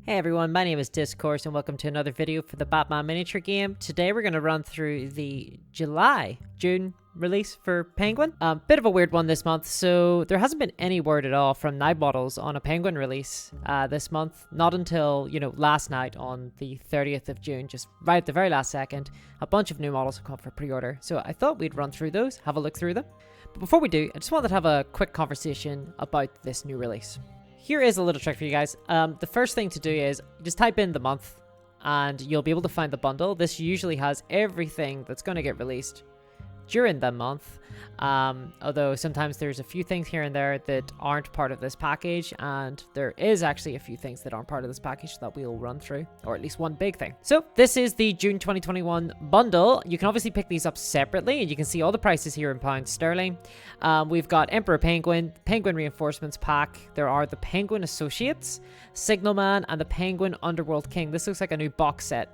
Hey everyone, my name is Discourse and welcome to another video for the Batman miniature game. Today we're going to run through the June release for Penguin. Bit of a weird one this month, so there hasn't been any word at all from Night Models on a Penguin release this month. Not until, last night on the 30th of June, just right at the very last second. A bunch of new models have come up for pre-order, so I thought we'd run through those, have a look through them. But before we do, I just wanted to have a quick conversation about this new release. Here is a little trick for you guys. The first thing to do is just type in the month and you'll be able to find the bundle. This usually has everything that's going to get released during the month, although sometimes there's a few things here and there that aren't part of this package, and there is actually a few things that aren't part of this package that we'll run through, or at least one big thing. So this is the June 2021 bundle. You can obviously pick these up separately, and you can see all the prices here in pounds sterling. We've got Emperor Penguin, Penguin Reinforcements Pack. There are the Penguin Associates, Signalman, and the Penguin Underworld King. This looks like a new box set.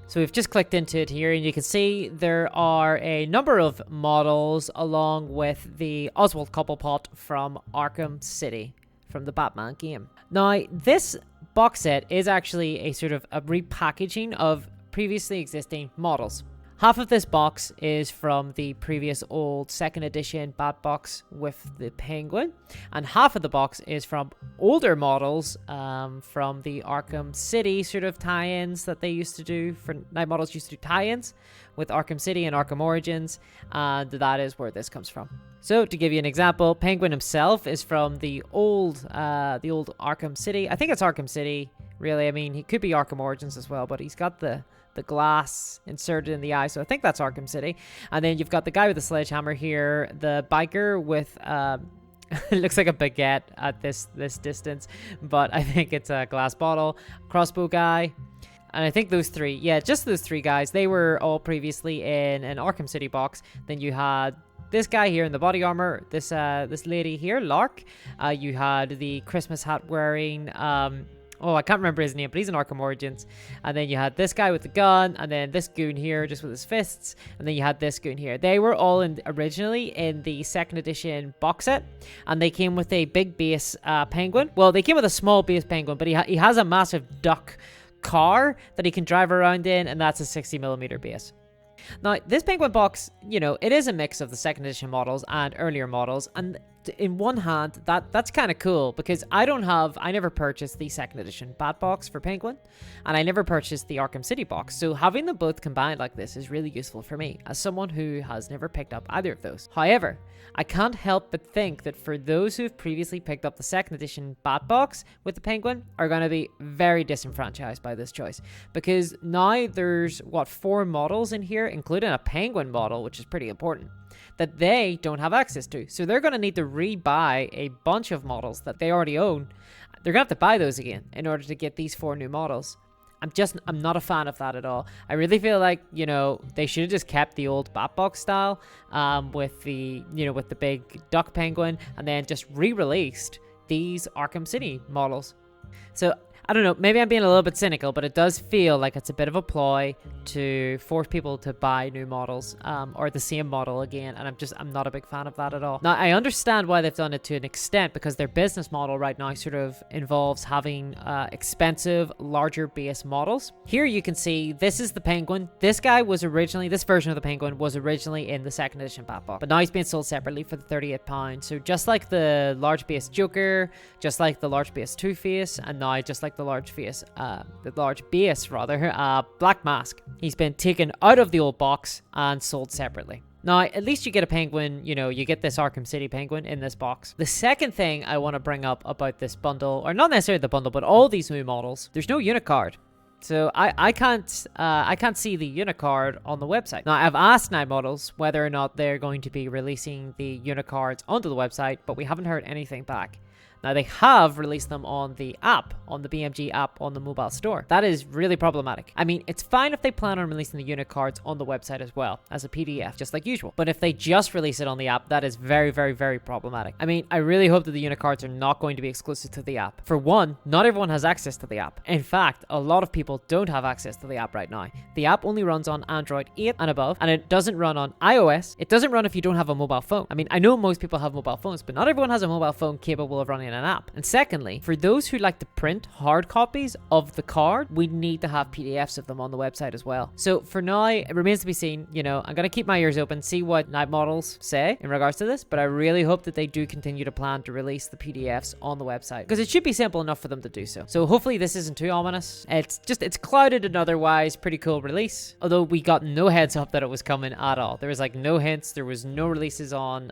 So we've just clicked into it here, and you can see there are a number of models along with the Oswald Cobblepot from Arkham City from the Batman game. Now, this box set is actually a sort of a repackaging of previously existing models. Half of this box is from the previous old 2nd edition Bat Box with the Penguin, and half of the box is from older models from the Arkham City sort of tie-ins that they used to do. For Night Models used to do tie-ins with Arkham City and Arkham Origins, and that is where this comes from. So to give you an example, Penguin himself is from the old Arkham City. I think it's Arkham City, really. I mean, he could be Arkham Origins as well, but he's got the glass inserted in the eye, so I think that's Arkham City. And then you've got the guy with the sledgehammer here, the biker with it looks like a baguette at this distance, but I think it's a glass bottle, crossbow guy. And I think those three, just those three guys, they were all previously in an Arkham City box. Then you had this guy here in the body armor, this lady here, Lark. You had the Christmas hat wearing I can't remember his name, but he's in Arkham Origins. And then you had this guy with the gun, and then this goon here just with his fists, and then you had this goon here. They were all originally in the 2nd edition box set, and they came with a big base penguin. Well, they came with a small base penguin, but he has a massive duck car that he can drive around in, and that's a 60mm base. Now, this Penguin box, it is a mix of the 2nd edition models and earlier models, and in one hand, that's kind of cool, because I never purchased the 2nd edition Bat Box for Penguin, and I never purchased the Arkham City box, so having them both combined like this is really useful for me, as someone who has never picked up either of those. However, I can't help but think that for those who've previously picked up the 2nd edition Bat Box with the Penguin are going to be very disenfranchised by this choice, because now there's, 4 models in here, including a Penguin model, which is pretty important, that they don't have access to. So they're going to need to rebuy a bunch of models that they already own. They're going to have to buy those again in order to get these 4 new models. I'm not a fan of that at all. I really feel like, they should have just kept the old Batbox style with the big duck penguin, and then just re-released these Arkham City models. So I don't know, maybe I'm being a little bit cynical, but it does feel like it's a bit of a ploy to force people to buy new models, or the same model again, and I'm not a big fan of that at all. Now, I understand why they've done it to an extent, because their business model right now sort of involves having expensive, larger base models. Here you can see, this is the Penguin. This version of the Penguin was originally in the 2nd edition Batbox, but now he's being sold separately for the £38. So just like the large base Joker, just like the large base Two-Face, and now just like the large base Black Mask, he's been taken out of the old box and sold separately. Now, at least you get a Penguin, you get this Arkham City Penguin in this box. The second thing I want to bring up about this bundle, or not necessarily the bundle, but all these new models, there's no unit card. So I can't see the unit card on the website. Now, I've asked Night Models whether or not they're going to be releasing the unit cards onto the website, but we haven't heard anything back. Now, they have released them on the app, on the BMG app on the mobile store. That is really problematic. I mean, it's fine if they plan on releasing the unit cards on the website as well, as a PDF, just like usual. But if they just release it on the app, that is very, very, very problematic. I mean, I really hope that the unit cards are not going to be exclusive to the app. For one, not everyone has access to the app. In fact, a lot of people don't have access to the app right now. The app only runs on Android 8 and above, and it doesn't run on iOS. It doesn't run if you don't have a mobile phone. I mean, I know most people have mobile phones, but not everyone has a mobile phone capable of running in an app. And secondly, for those who like to print hard copies of the card, we need to have PDFs of them on the website as well. So for now, it remains to be seen. You know, I'm going to keep my ears open, see what Night Models say in regards to this, but I really hope that they do continue to plan to release the PDFs on the website, because it should be simple enough for them to do so. So hopefully this isn't too ominous. It's clouded an otherwise pretty cool release, although we got no heads up that it was coming at all. There was like no hints, there was no releases on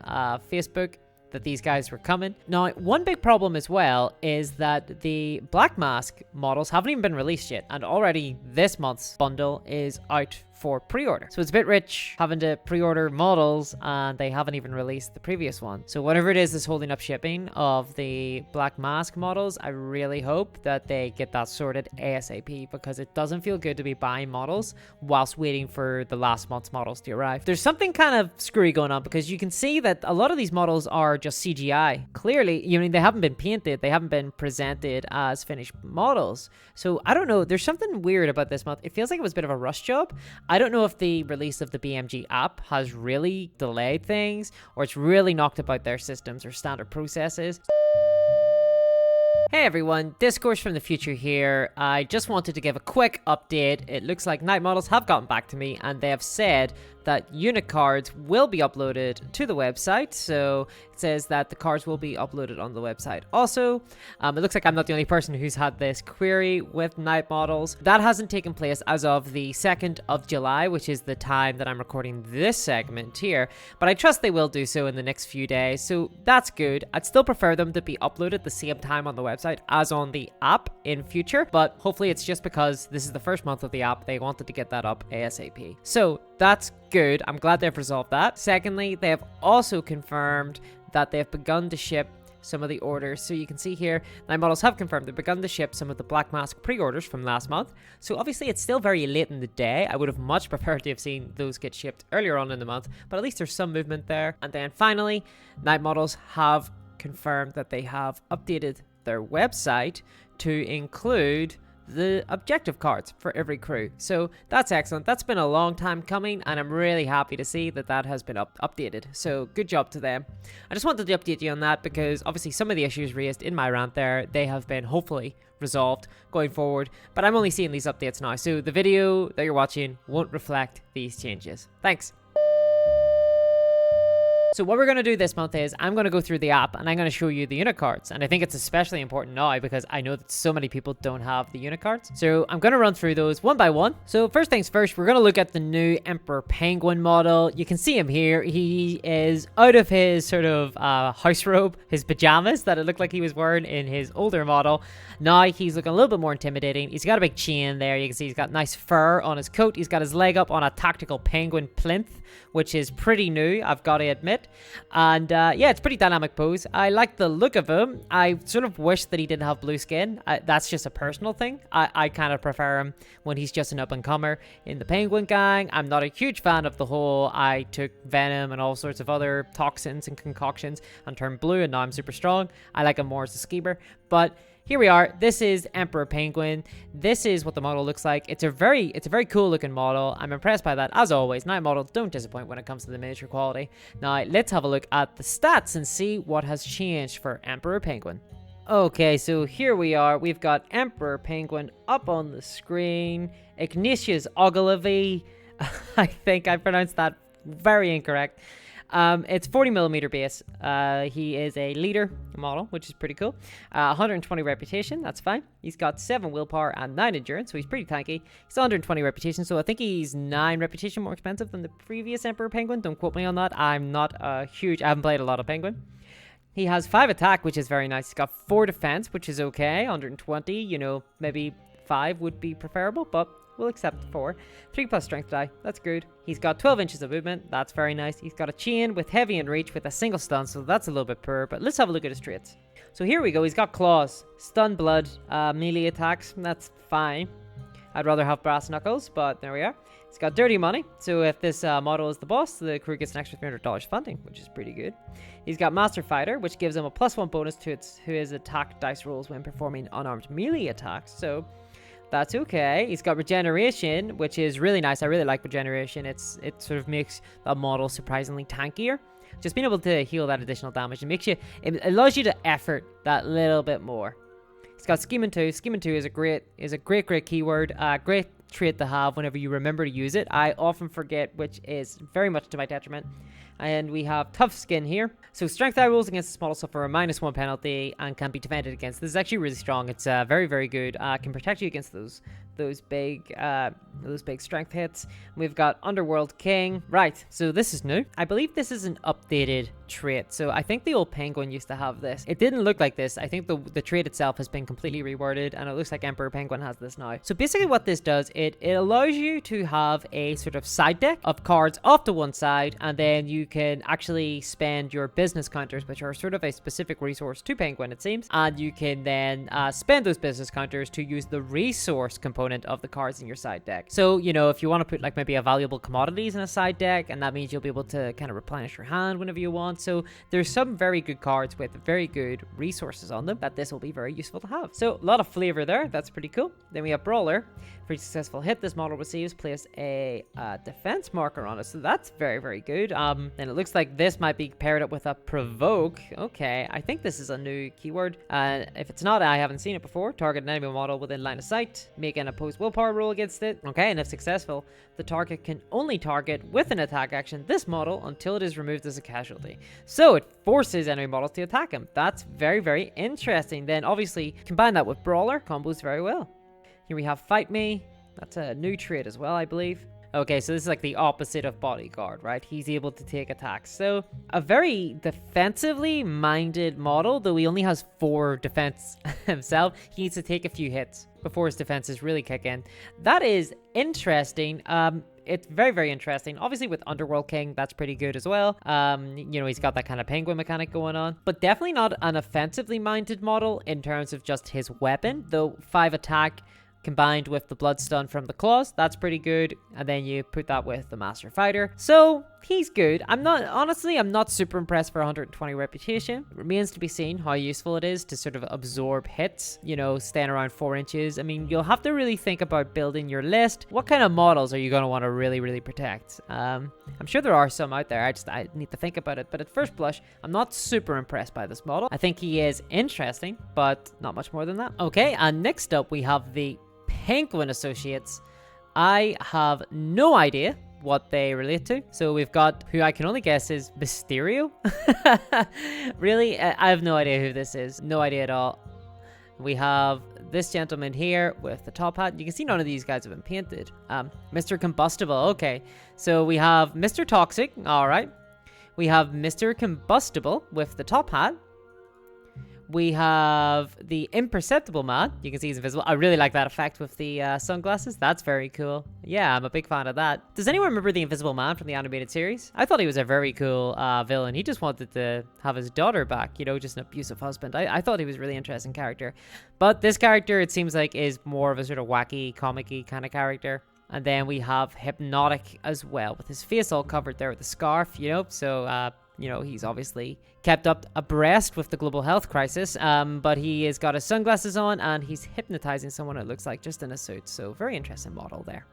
Facebook that these guys were coming. Now, one big problem as well is that the Black Mask models haven't even been released yet, and already this month's bundle is out for pre-order. So it's a bit rich having to pre-order models and they haven't even released the previous one. So whatever it is that's holding up shipping of the Black Mask models, I really hope that they get that sorted ASAP, because it doesn't feel good to be buying models whilst waiting for the last month's models to arrive. There's something kind of screwy going on, because you can see that a lot of these models are just CGI. Clearly, you know, they haven't been painted, they haven't been presented as finished models. So I don't know, there's something weird about this month. It feels like it was a bit of a rush job. I don't know if the release of the BMG app has really delayed things, or it's really knocked about their systems or standard processes. Hey everyone, Discourse from the future here. I just wanted to give a quick update. It looks like Night Models have gotten back to me and they have said that unit cards will be uploaded to the website. So it says that the cards will be uploaded on the website. Also, it looks like I'm not the only person who's had this query with Night Models. That hasn't taken place as of the 2nd of July, which is the time that I'm recording this segment here. But I trust they will do so in the next few days. So that's good. I'd still prefer them to be uploaded the same time on the website as on the app in future. But hopefully it's just because this is the first month of the app, they wanted to get that up ASAP. So that's good. I'm glad they've resolved that. Secondly, they have also confirmed that they have begun to ship some of the orders. So you can see here, Night Models have confirmed they've begun to ship some of the Black Mask pre-orders from last month. So obviously it's still very late in the day. I would have much preferred to have seen those get shipped earlier on in the month, but at least there's some movement there. And then finally, Night Models have confirmed that they have updated their website to include the objective cards for every crew. So that's excellent. That's been a long time coming, and I'm really happy to see that that has been updated. So good job to them. I just wanted to update you on that because obviously some of the issues raised in my rant there, they have been hopefully resolved going forward, but I'm only seeing these updates now. So the video that you're watching won't reflect these changes. Thanks. So what we're going to do this month is I'm going to go through the app and I'm going to show you the unit cards. And I think it's especially important now because I know that so many people don't have the unit cards. So I'm going to run through those one by one. So first things first, we're going to look at the new Emperor Penguin model. You can see him here. He is out of his sort of house robe, his pajamas that it looked like he was wearing in his older model. Now he's looking a little bit more intimidating. He's got a big chain there. You can see he's got nice fur on his coat. He's got his leg up on a tactical penguin plinth, which is pretty new, I've got to admit. And yeah, it's pretty dynamic pose. I like the look of him. I sort of wish that he didn't have blue skin. That's just a personal thing. I kind of prefer him when he's just an up-and-comer in the Penguin gang. I'm not a huge fan of the whole I took venom and all sorts of other toxins and concoctions and turned blue and now I'm super strong. I like him more as a skeever. But here we are. This is Emperor Penguin. This is what the model looks like. It's a very cool looking model. I'm impressed by that. As always, Night Models don't disappoint when it comes to the miniature quality. Now, let's have a look at the stats and see what has changed for Emperor Penguin. Okay, so here we are. We've got Emperor Penguin up on the screen. Ignatius Ogilvy. I think I pronounced that very incorrect. It's 40mm base. He is a leader model, which is pretty cool. 120 reputation, that's fine. He's got 7 willpower and 9 endurance, so he's pretty tanky. He's 120 reputation, so I think he's 9 reputation more expensive than the previous Emperor Penguin. Don't quote me on that. I haven't played a lot of Penguin. He has 5 attack, which is very nice. He's got 4 defense, which is okay. 120, you know, maybe 5 would be preferable, but we'll accept 4. 3+ strength die. That's good. He's got 12 inches of movement. That's very nice. He's got a chain with heavy and reach with a single stun, so that's a little bit poor. But let's have a look at his traits. So here we go. He's got claws, stun blood, melee attacks. That's fine. I'd rather have brass knuckles, but there we are. He's got dirty money. So if this model is the boss, the crew gets an extra $300 funding, which is pretty good. He's got Master Fighter, which gives him a +1 bonus to his attack dice rolls when performing unarmed melee attacks. So that's okay. He's got regeneration, which is really nice. I really like regeneration. It sort of makes the model surprisingly tankier. just being able to heal that additional damage, it allows you to effort that little bit more. It's got Scheming 2. Scheming 2 is a great keyword. Great trait to have whenever you remember to use it. I often forget, which is very much to my detriment. And we have Tough Skin here. So Strength Die rolls against this model suffer a -1 penalty and can be defended against. This is actually really strong. It's very, very good. Can protect you against those big strength hits. We've got Underworld King. Right, so this is new. I believe this is an updated trait. So I think the old Penguin used to have this. It didn't look like this. I think the trait itself has been completely reworded, and it looks like Emperor Penguin has this now. So basically what this does, it allows you to have a sort of side deck of cards off to one side, and then you can actually spend your business counters, which are sort of a specific resource to Penguin, it seems, and you can then spend those business counters to use the resource component of the cards in your side deck. So, you know, if you want to put like maybe a valuable commodities in a side deck, and that means you'll be able to kind of replenish your hand whenever you want. So there's some very good cards with very good resources on them that this will be very useful to have. So a lot of flavor there. That's pretty cool. Then we have Brawler. For each successful hit this model receives, place a defense marker on it. So that's very, very good. And it looks like this might be paired up with a Provoke. Okay, I think this is a new keyword. If it's not, I haven't seen it before. Target an enemy model within line of sight. Make an opposed willpower roll against it. Okay, and if successful, the target can only target with an attack action this model until it is removed as a casualty. So it forces enemy models to attack him. That's very, very interesting. Then obviously combine that with Brawler, combos very well. Here we have Fight Me. That's a new trait as well, I believe. Okay, so this is like the opposite of Bodyguard, right? He's able to take attacks. So a very defensively minded model, though he only has 4 defense himself. He needs to take a few hits before his defenses really kick in. That is interesting. It's very, very interesting. Obviously with Underworld King, that's pretty good as well. You know, he's got that kind of penguin mechanic going on, but definitely not an offensively minded model in terms of just his weapon, though 5 attack combined with the blood stun from the claws, that's pretty good. And then you put that with the Master Fighter, so he's good. I'm not super impressed for 120 reputation. It remains to be seen how useful it is to sort of absorb hits, you know, staying around 4 inches. I mean, you'll have to really think about building your list. What kind of models are you going to want to really protect? I'm sure there are some out there. I need to think about it, but at first blush, I'm not super impressed by this model. I think he is interesting, but not much more than that. Okay, and next up we have the Penguin Associates. I have no idea what they relate to. So we've got who I can only guess is Mysterio. Really? I have no idea who this is. No idea at all. We have this gentleman here with the top hat. You can see none of these guys have been painted. Mr. Combustible. Okay. So we have Mr. Toxic. All right. We have Mr. Combustible with the top hat. We have the Imperceptible Man. You can see he's invisible. I really like that effect with the sunglasses. That's very cool. Yeah, I'm a big fan of that. Does anyone remember the Invisible Man from the animated series? I thought he was a very cool villain. He just wanted to have his daughter back, you know, just an abusive husband. I thought he was a really interesting character. But this character, it seems like, is more of a sort of wacky, comic-y kind of character. And then we have Hypnotic as well, with his face all covered there with the scarf, you know, so... you know, he's obviously kept up abreast with the global health crisis, but he has got his sunglasses on and he's hypnotizing someone, it looks like, just in a suit. So very interesting model there.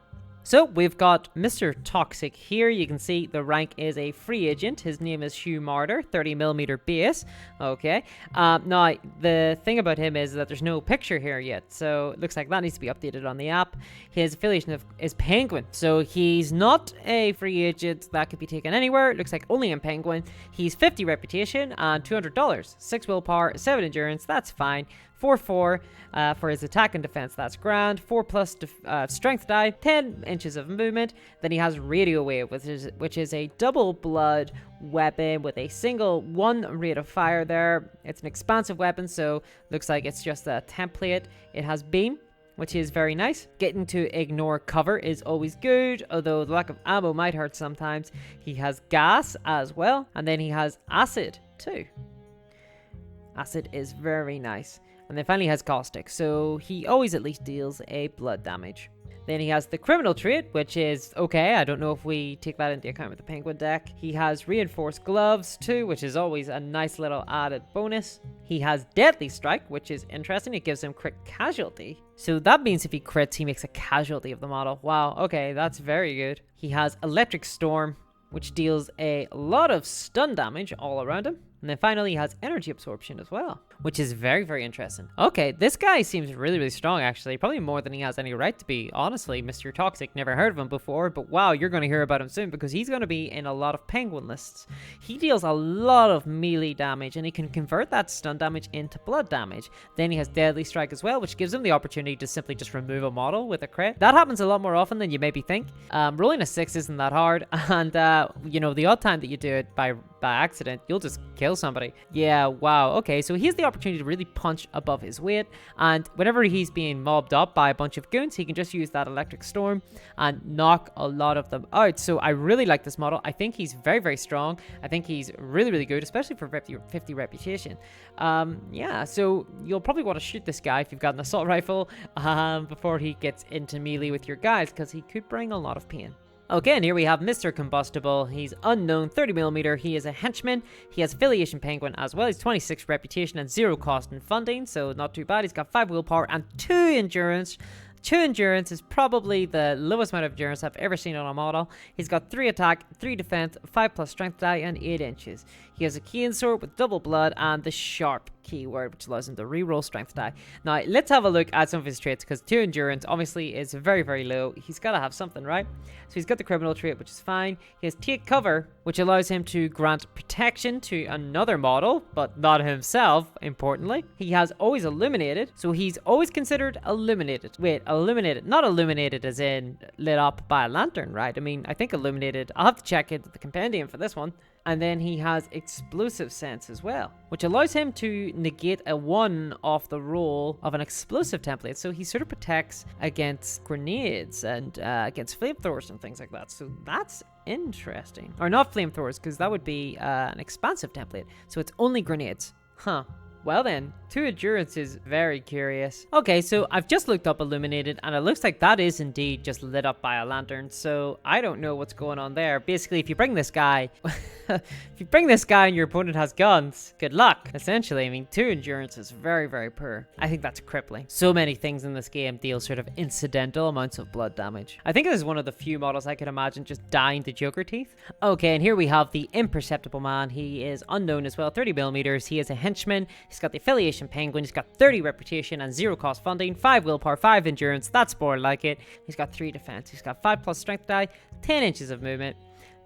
So we've got Mr. Toxic here. You can see the rank is a free agent. His name is Hugh Martyr, 30mm base. Okay. Now, the thing about him is that there's no picture here yet. So it looks like that needs to be updated on the app. His affiliation is Penguin. So he's not a free agent that could be taken anywhere. It looks like only in Penguin. He's 50 reputation and $200. 6 willpower, 7 endurance. That's fine. 4/4 for his attack and defense, that's grand. 4+ strength die, 10 inches of movement. Then he has radio wave, which is a double blood weapon with a single 1 rate of fire there. It's an expansive weapon, so looks like it's just a template. It has beam, which is very nice. Getting to ignore cover is always good, although the lack of ammo might hurt sometimes. He has gas as well, and then he has acid too. Acid is very nice. And then finally has Caustic, so he always at least deals a blood damage. Then he has the Criminal trait, which is okay. I don't know if we take that into account with the Penguin deck. He has Reinforced Gloves too, which is always a nice little added bonus. He has Deadly Strike, which is interesting. It gives him crit casualty. So that means if he crits, he makes a casualty of the model. Wow, okay, that's very good. He has Electric Storm. which deals a lot of stun damage all around him. And then finally, he has energy absorption as well, which is very, very interesting. Okay, this guy seems really, really strong, actually. Probably more than he has any right to be, honestly. Mr. Toxic, never heard of him before, but wow, you're going to hear about him soon because he's going to be in a lot of Penguin lists. He deals a lot of melee damage, and he can convert that stun damage into blood damage. Then he has Deadly Strike as well, which gives him the opportunity to simply just remove a model with a crit. That happens a lot more often than you maybe think. Rolling a 6 isn't that hard, and, you know, the odd time that you do it by accident, you'll just kill somebody. Yeah, wow. Okay, so he has the opportunity to really punch above his weight, and whenever he's being mobbed up by a bunch of goons, he can just use that electric storm and knock a lot of them out. So I really like this model. I think he's very, very strong. I think he's really, really good, especially for 50 reputation. Yeah, so you'll probably want to shoot this guy if you've got an assault rifle before he gets into melee with your guys, because he could bring a lot of pain. Okay, and here we have Mr. Combustible. He's unknown, 30mm. He is a henchman. He has affiliation penguin as well. He's 26 reputation and 0 cost in funding, so not too bad. He's got 5 willpower and 2 endurance. 2 endurance is probably the lowest amount of endurance I've ever seen on a model. He's got 3 attack, 3 defense, 5+ strength die, and 8 inches. He has a keen sword with double blood and the sharp keyword, which allows him to reroll strength die. Now, let's have a look at some of his traits, because 2 endurance obviously is very, very low. He's got to have something, right? So he's got the criminal trait, which is fine. He has take cover, which allows him to grant protection to another model, but not himself, importantly. He has always illuminated, so he's always considered illuminated. Wait, illuminated, not illuminated as in lit up by a lantern, right? I mean, I think illuminated, I'll have to check into the compendium for this one. And then he has explosive sense as well, which allows him to negate a 1 off the roll of an explosive template. So he sort of protects against grenades and against flamethrowers and things like that. So that's interesting. Or not flamethrowers, because that would be an expansive template. So it's only grenades. Huh. Well then, 2 endurance is very curious. Okay, so I've just looked up illuminated, and it looks like that is indeed just lit up by a lantern, so I don't know what's going on there. Basically, if you bring this guy, and your opponent has guns, good luck. Essentially, I mean, 2 endurance is very, very poor. I think that's crippling. So many things in this game deal sort of incidental amounts of blood damage. I think this is one of the few models I could imagine just dying to Joker teeth. Okay, and here we have the Imperceptible Man. He is unknown as well, 30mm. He is a henchman. He's got the affiliation penguin. He's got 30 reputation and 0 cost funding, 5 willpower, 5 endurance. That's more like it. He's got 3 defense. He's got 5+ strength die, 10 inches of movement.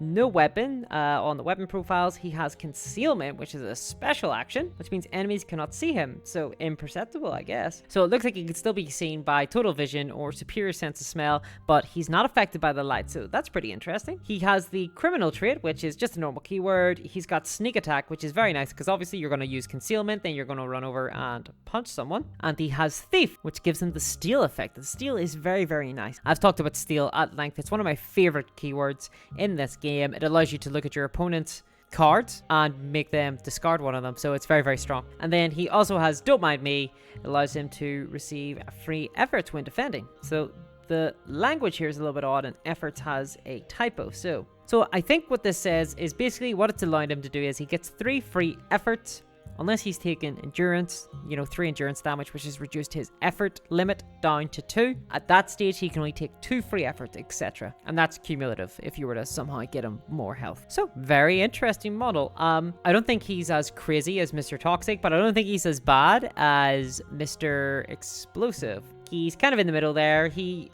No weapon on the weapon profiles. He has concealment, which is a special action, which means enemies cannot see him. So imperceptible, I guess. So it looks like he can still be seen by total vision or superior sense of smell, but he's not affected by the light. So that's pretty interesting. He has the criminal trait, which is just a normal keyword. He's got sneak attack, which is very nice because obviously you're going to use concealment, then you're going to run over and punch someone. And he has thief, which gives him the steal effect. The steal is very, very nice. I've talked about steal at length. It's one of my favorite keywords in this game. It allows you to look at your opponent's cards and make them discard one of them, so it's very, very strong. And then he also has Don't Mind Me. It allows him to receive free efforts when defending. So the language here is a little bit odd, and efforts has a typo. So I think what this says is basically what it's allowing him to do is he gets 3 free efforts unless he's taken endurance, 3 endurance damage, which has reduced his effort limit down to 2. At that stage, he can only take 2 free efforts, etc. And that's cumulative if you were to somehow get him more health. So, very interesting model. I don't think he's as crazy as Mr. Toxic, but I don't think he's as bad as Mr. Explosive. He's kind of in the middle there. He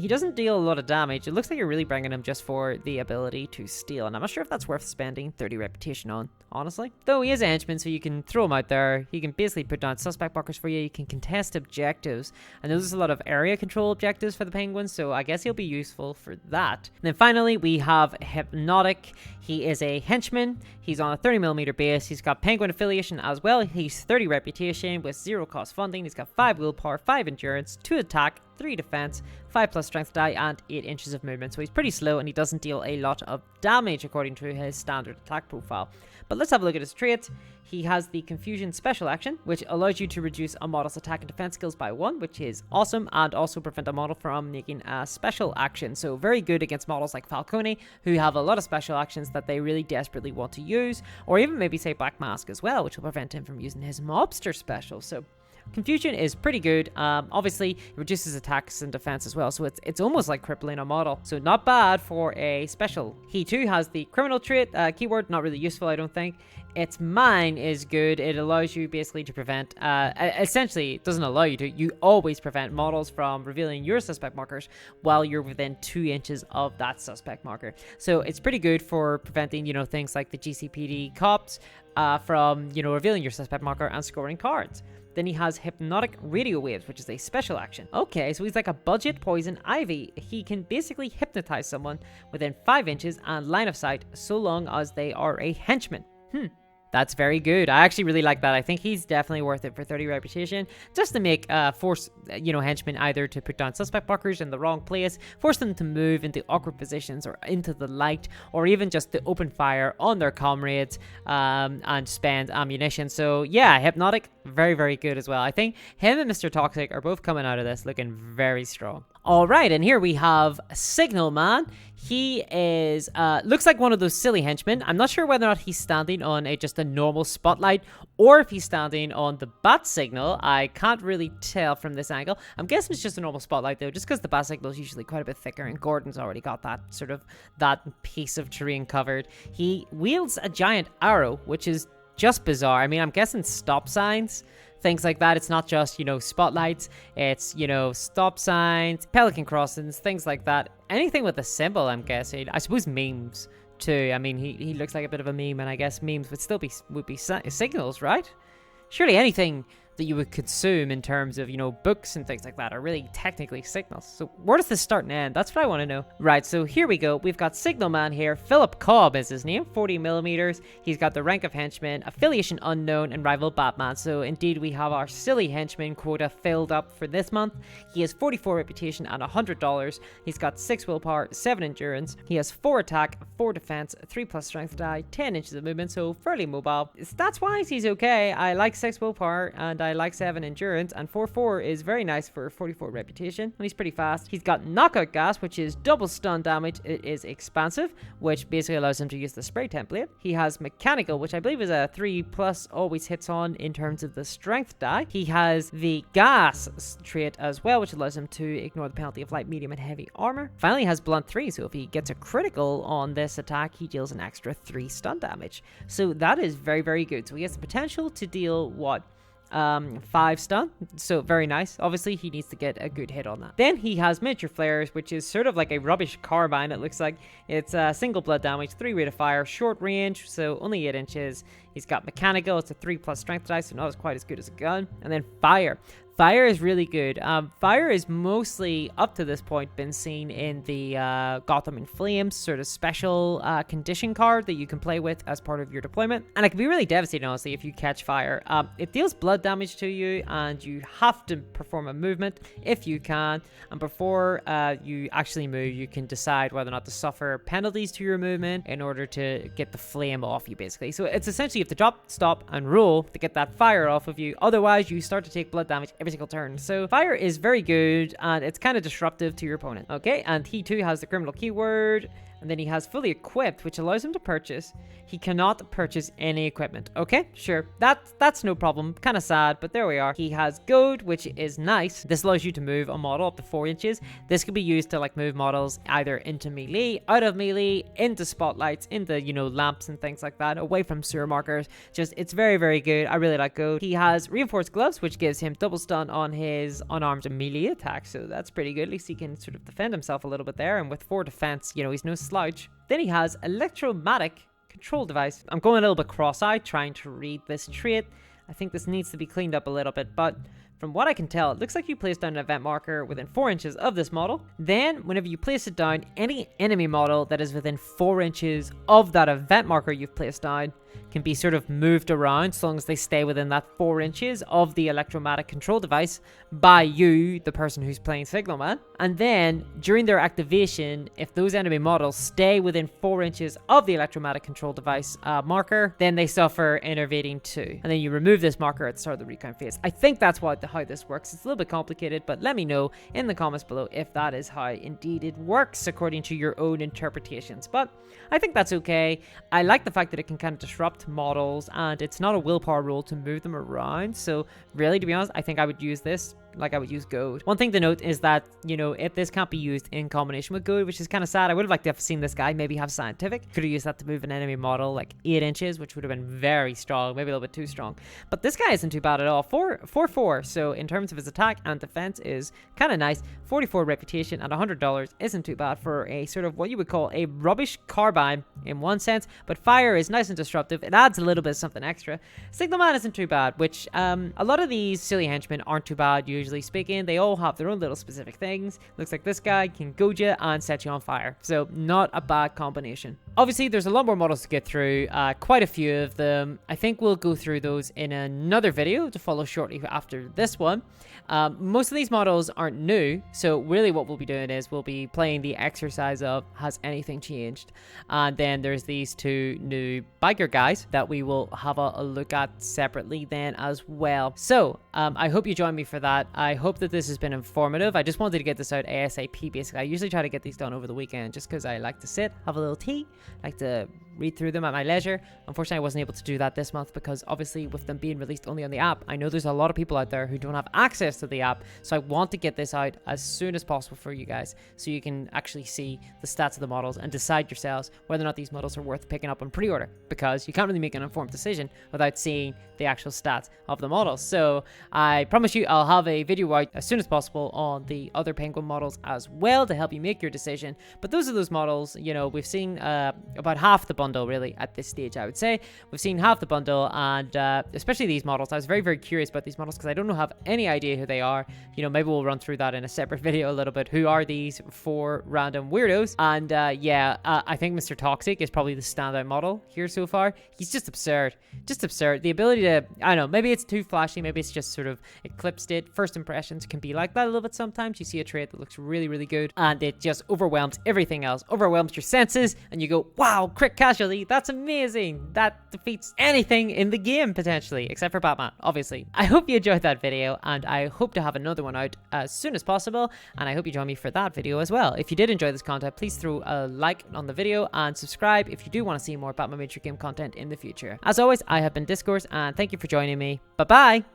doesn't deal a lot of damage. It looks like you're really bringing him just for the ability to steal, and I'm not sure if that's worth spending 30 reputation on, honestly. Though he is a henchman, so you can throw him out there. He can basically put down suspect bunkers for you. You can contest objectives. I know there's a lot of area control objectives for the Penguins, so I guess he'll be useful for that. And then finally, we have Hypnotic. He is a henchman. He's on a 30mm base. He's got Penguin affiliation as well. He's 30 reputation with 0 cost funding. He's got 5 willpower, 5 endurance, 2 attack, 3 defense, 5+ strength die, and 8 inches of movement. So he's pretty slow, and he doesn't deal a lot of damage according to his standard attack profile. But let's have a look at his traits. He has the Confusion special action, which allows you to reduce a model's attack and defense skills by 1, which is awesome, and also prevent a model from making a special action. So very good against models like Falcone, who have a lot of special actions that they really desperately want to use, or even maybe say Black Mask as well, which will prevent him from using his mobster special. So Confusion is pretty good. Obviously, it reduces attacks and defense as well, so it's almost like crippling a model. So not bad for a special. He too has the criminal trait keyword, not really useful, I don't think. Its mine is good. It allows you basically to prevent, essentially, it doesn't allow you to, you always prevent models from revealing your suspect markers while you're within 2 inches of that suspect marker. So it's pretty good for preventing, you know, things like the GCPD cops from, you know, revealing your suspect marker and scoring cards. Then he has Hypnotic Radio Waves, which is a special action. Okay, so he's like a budget poison ivy. He can basically hypnotize someone within 5 inches and line of sight so long as they are a henchman. That's very good. I actually really like that. I think he's definitely worth it for 30 reputation, just to make force, you know, henchmen either to put down suspect markers in the wrong place, force them to move into awkward positions or into the light, or even just to open fire on their comrades and spend ammunition. So yeah, Hypnotic, very, very good as well. I think him and Mr. Toxic are both coming out of this looking very strong. All right, and here we have Signal Man. He is, looks like one of those silly henchmen. I'm not sure whether or not he's standing on just a normal spotlight or if he's standing on the bat signal. I can't really tell from this angle. I'm guessing it's just a normal spotlight though, just because the bat signal is usually quite a bit thicker and Gordon's already got that sort of, that piece of terrain covered. He wields a giant arrow, which is just bizarre. I mean, I'm guessing stop signs, things like that. It's not just, you know, spotlights. It's, you know, stop signs, pelican crossings, things like that. Anything with a symbol, I'm guessing. I suppose memes too. I mean, he looks like a bit of a meme, and I guess memes would still be signals, right? Surely anything that you would consume in terms of, you know, books and things like that are really technically signals. So where does this start and end? That's what I want to know. Right, so here we go. We've got Signal Man here. Philip Cobb is his name, 40 millimeters. He's got the rank of henchman, affiliation unknown, and rival Batman. So indeed, we have our silly henchman quota filled up for this month. He has 44 reputation and $100. He's got 6 willpower, 7 endurance. He has 4 attack, 4 defense, 3+ strength die, 10 inches of movement, so fairly mobile. Stats-wise, he's okay. I like 6 willpower, and I like 7 endurance, and 4/4 is very nice for 44 reputation, and he's pretty fast. He's got knockout gas, which is double stun damage. It is expansive, which basically allows him to use the spray template. He has mechanical, which I believe is a 3+, always hits on in terms of the strength die. He has the gas trait as well, which allows him to ignore the penalty of light, medium, and heavy armor. Finally, he has blunt 3, so if he gets a critical on this attack, he deals an extra 3 stun damage. So that is very, very good. So he has the potential to deal, what, 5 stun, so very nice. Obviously he needs to get a good hit on that. Then he has miniature flares, which is sort of like a rubbish carbine. It looks like it's single blood damage, 3 rate of fire, short range, so only 8 inches. He's got mechanical, it's a 3+ strength die, so not as quite as good as a gun. And then fire. Fire is really good. Fire is mostly, up to this point, been seen in the Gotham in Flames sort of special condition card that you can play with as part of your deployment. And it can be really devastating, honestly, if you catch fire. It deals blood damage to you, and you have to perform a movement if you can. And before you actually move, you can decide whether or not to suffer penalties to your movement in order to get the flame off you, basically. So it's essentially you have to drop, stop, and roll to get that fire off of you. Otherwise, you start to take blood damage every single turn. So fire is very good, and it's kind of disruptive to your opponent. Okay, and he too has the criminal keyword, and then he has fully equipped, which allows him to purchase. He cannot purchase any equipment. Okay, sure, that's no problem. Kind of sad, but there we are. He has goad, which is nice. This allows you to move a model up to 4 inches. This could be used to like move models either into melee, out of melee, into spotlights, into, you know, lamps and things like that, away from sewer markers. Just, it's very, very good. I really like goad. He has reinforced gloves, which gives him double stun on his unarmed melee attack, so that's pretty good. At least he can sort of defend himself a little bit there, and with 4 defense, you know, he's no slouch. Then he has electromagnetic control device. I'm going a little bit cross-eyed trying to read this trait. I think this needs to be cleaned up a little bit, but from what I can tell, it looks like you place down an event marker within 4 inches of this model. Then, whenever you place it down, any enemy model that is within 4 inches of that event marker you've placed down can be sort of moved around so long as they stay within that 4 inches of the electromagnetic control device by you, the person who's playing Signal Man. And then, during their activation, if those enemy models stay within 4 inches of the electromagnetic control device marker, then they suffer enervating 2. And then you remove this marker at the start of the recount phase. I think that's what the how this works. It's a little bit complicated, but let me know in the comments below if that is how indeed it works according to your own interpretations. But I think that's okay. I like the fact that it can kind of disrupt models, and it's not a willpower rule to move them around. So really, to be honest, I think I would use this like I would use goad. One thing to note is that, you know, if this can't be used in combination with goad, which is kind of sad. I would have liked to have seen this guy maybe have scientific. Could have used that to move an enemy model like 8 inches, which would have been very strong, maybe a little bit too strong. But this guy isn't too bad at all. 4-4. So in terms of his attack and defense is kind of nice. 44 reputation and $100 isn't too bad for a sort of what you would call a rubbish carbine in one sense, but fire is nice and disruptive. It adds a little bit of something extra. Signal Man isn't too bad, which a lot of these silly henchmen aren't too bad. Usually speaking, they all have their own little specific things. Looks like this guy can goad you and set you on fire, so not a bad combination. Obviously, there's a lot more models to get through, quite a few of them. I think we'll go through those in another video to follow shortly after this one. Most of these models aren't new, so really what we'll be doing is we'll be playing the exercise of has anything changed, and then there's these 2 new biker guys that we will have a look at separately then as well. So I hope you join me for that. I hope that this has been informative. I just wanted to get this out ASAP. Basically, I usually try to get these done over the weekend just because I like to sit, have a little tea, like to read through them at my leisure. Unfortunately, I wasn't able to do that this month because obviously with them being released only on the app, I know there's a lot of people out there who don't have access to the app, so I want to get this out as soon as possible for you guys so you can actually see the stats of the models and decide yourselves whether or not these models are worth picking up on pre-order, because you can't really make an informed decision without seeing the actual stats of the models. So I promise you I'll have a video out as soon as possible on the other Penguin models as well to help you make your decision. But those are those models. You know, we've seen about half the bundle really at this stage. I would say we've seen half the bundle, and especially these models. I was very curious about these models because I don't have any idea who they are. You know, maybe we'll run through that in a separate video a little bit. Who are these 4 random weirdos? And yeah, I think Mr. Toxic is probably the standout model here so far. He's just absurd. The ability to, I don't know, maybe it's too flashy, maybe it's just sort of eclipsed it. First impressions can be like that a little bit sometimes. You see a trait that looks really good and it just overwhelms everything else, overwhelms your senses, and you go, wow, crit casualty, that's amazing. That defeats anything in the game potentially, except for Batman, obviously. I hope you enjoyed that video, and I hope to have another one out as soon as possible, and I hope you join me for that video as well. If you did enjoy this content, please throw a like on the video and subscribe if you do want to see more Batman miniature game content in the future. As always, I have been Discourse, and thank you for joining me. Bye bye.